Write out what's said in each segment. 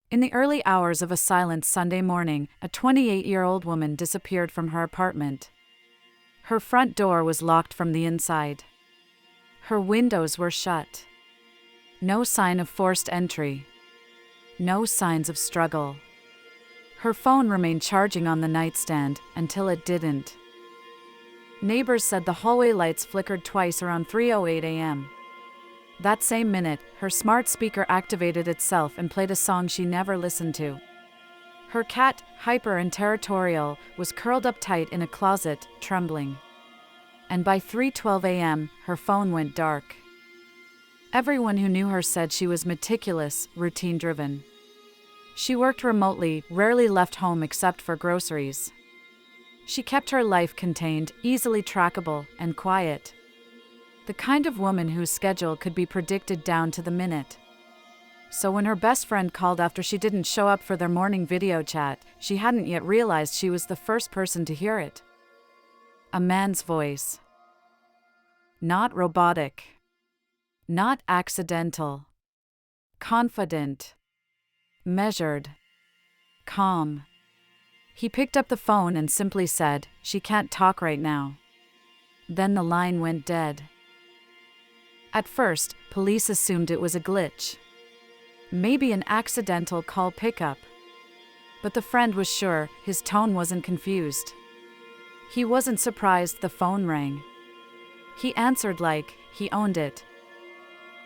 In the early hours of a silent Sunday morning, a 28-year-old woman disappeared from her apartment. Her front door was locked from the inside. Her windows were shut. No sign of forced entry. No signs of struggle. Her phone remained charging on the nightstand until it didn't. Neighbors said the hallway lights flickered twice around 3:08 a.m. That same minute, her smart speaker activated itself and played a song she never listened to. Her cat, hyper and territorial, was curled up tight in a closet, trembling. And by 3:12 a.m., her phone went dark. Everyone who knew her said she was meticulous, routine-driven. She worked remotely, rarely left home except for groceries. She kept her life contained, easily trackable, and quiet. The kind of woman whose schedule could be predicted down to the minute. So when her best friend called after she didn't show up for their morning video chat, she hadn't yet realized she was the first person to hear it. A man's voice. Not robotic. Not accidental. Confident. Measured. Calm. He picked up the phone and simply said, "She can't talk right now." Then the line went dead. At first, police assumed it was a glitch. Maybe an accidental call pickup. But the friend was sure his tone wasn't confused. He wasn't surprised the phone rang. He answered like he owned it.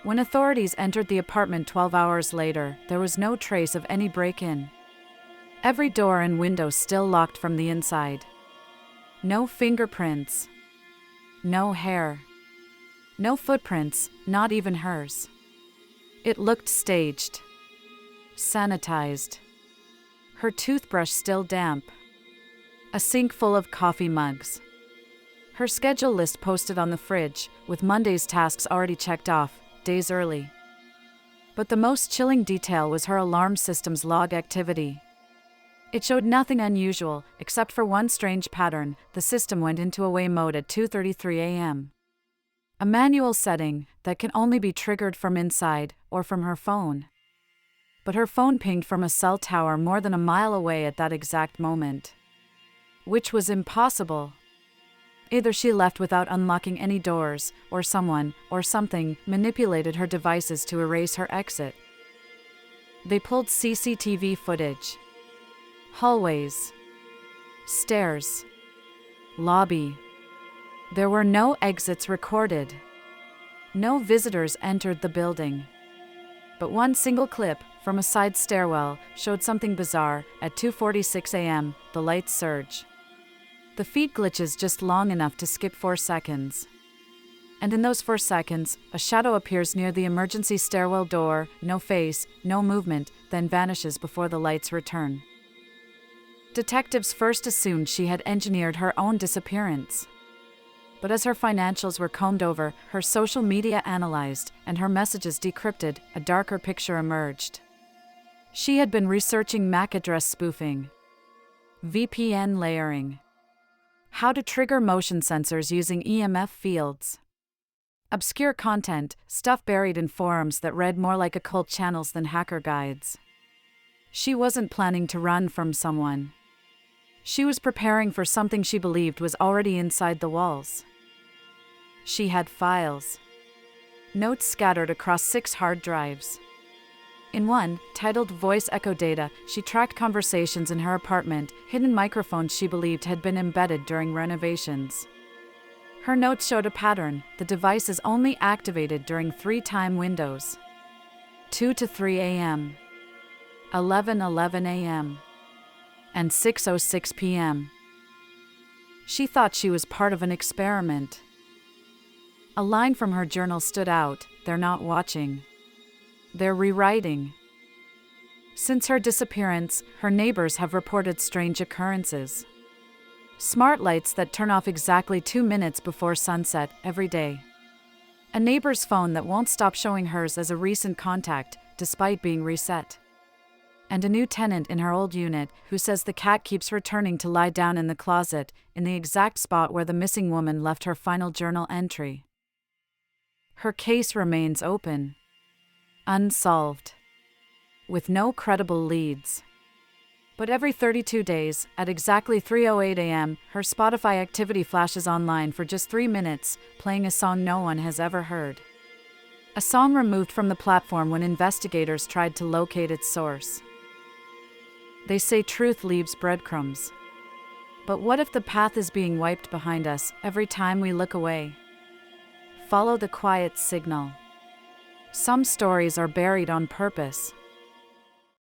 When authorities entered the apartment 12 hours later, there was no trace of any break-in. Every door and window still locked from the inside. No fingerprints. No hair. No footprints, not even hers. It looked staged. Sanitized. Her toothbrush still damp. A sink full of coffee mugs. Her schedule list posted on the fridge, with Monday's tasks already checked off, days early. But the most chilling detail was her alarm system's log activity. It showed nothing unusual, except for one strange pattern: the system went into away mode at 2:33 a.m. A manual setting that can only be triggered from inside or from her phone. But her phone pinged from a cell tower more than a mile away at that exact moment. Which was impossible. Either she left without unlocking any doors, or someone, or something, manipulated her devices to erase her exit. They pulled CCTV footage. Hallways. Stairs. Lobby. There were no exits recorded. No visitors entered the building. But one single clip, from a side stairwell, showed something bizarre. At 2:46 a.m., the lights surge. The feed glitches just long enough to skip 4 seconds. And in those 4 seconds, a shadow appears near the emergency stairwell door, no face, no movement, then vanishes before the lights return. Detectives first assumed she had engineered her own disappearance. But as her financials were combed over, her social media analyzed, and her messages decrypted, a darker picture emerged. She had been researching MAC address spoofing, VPN layering, how to trigger motion sensors using EMF fields, obscure content, stuff buried in forums that read more like occult channels than hacker guides. She wasn't planning to run from someone. She was preparing for something she believed was already inside the walls. She had files. Notes scattered across 6 hard drives. In one, titled Voice Echo Data, she tracked conversations in her apartment, hidden microphones she believed had been embedded during renovations. Her notes showed a pattern: the device is only activated during 3 time windows. 2 to 3 a.m., 11:11 a.m., and 6:06 p.m. She thought she was part of an experiment. A line from her journal stood out: "They're not watching. They're rewriting." Since her disappearance, her neighbors have reported strange occurrences. Smart lights that turn off exactly 2 minutes before sunset every day. A neighbor's phone that won't stop showing hers as a recent contact, despite being reset. And a new tenant in her old unit who says the cat keeps returning to lie down in the closet, in the exact spot where the missing woman left her final journal entry. Her case remains open. Unsolved. with no credible leads. But every 32 days, at exactly 3:08 a.m., her Spotify activity flashes online for just 3 minutes, playing a song no one has ever heard. A song removed from the platform when investigators tried to locate its source. They say truth leaves breadcrumbs. But what if the path is being wiped behind us every time we look away? Follow the quiet signal. Some stories are buried on purpose.